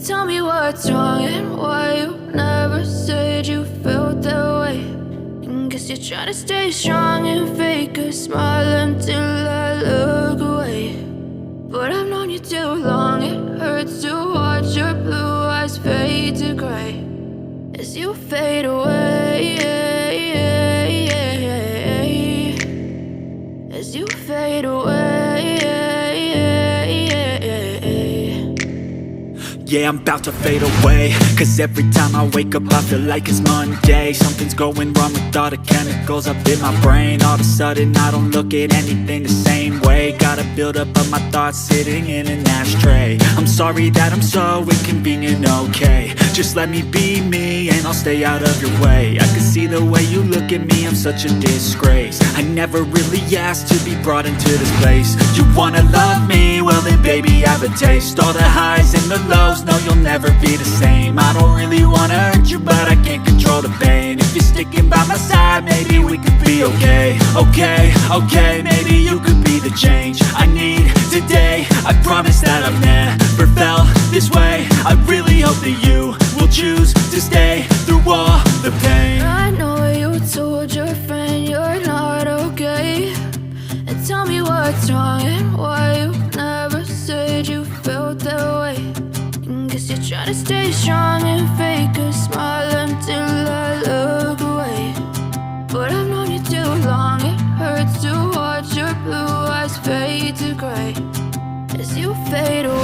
Tell me what's wrong and why you never said you felt that way. And guess you're trying to stay strong and fake a smile until I look away. But I've known you too long, it hurts to watch your blue eyes fade to gray as you fade away, as you fade away. Yeah, I'm about to fade away, cause every time I wake up I feel like it's Monday. Something's going wrong with all the chemicals up in my brain. All of a sudden I don't look at anything the same way. Gotta build up of my thoughts sitting in an ashtray. I'm sorry that I'm so inconvenient, okay. Just let me be me and I'll stay out of your way. I can see the way you look at me, I'm such a disgrace. I never really asked to be brought into this place. You wanna love me? Well then baby I have a taste. All the highs and the lows, no you'll never be the same. I don't really wanna hurt you but I can't control the pain. If you're sticking by my side maybe we could be okay. Okay, maybe you could be the change I need today. I promise that I've never felt this way. I really hope that you will choose to stay through all the pain. I know you told your friend you're not okay. And tell me what's wrong and why you never said you felt that way. And guess you're trying to stay strong and fake a smile until I look away. But I've known you too long, it hurts to watch your blue eyes fade to gray as you fade away.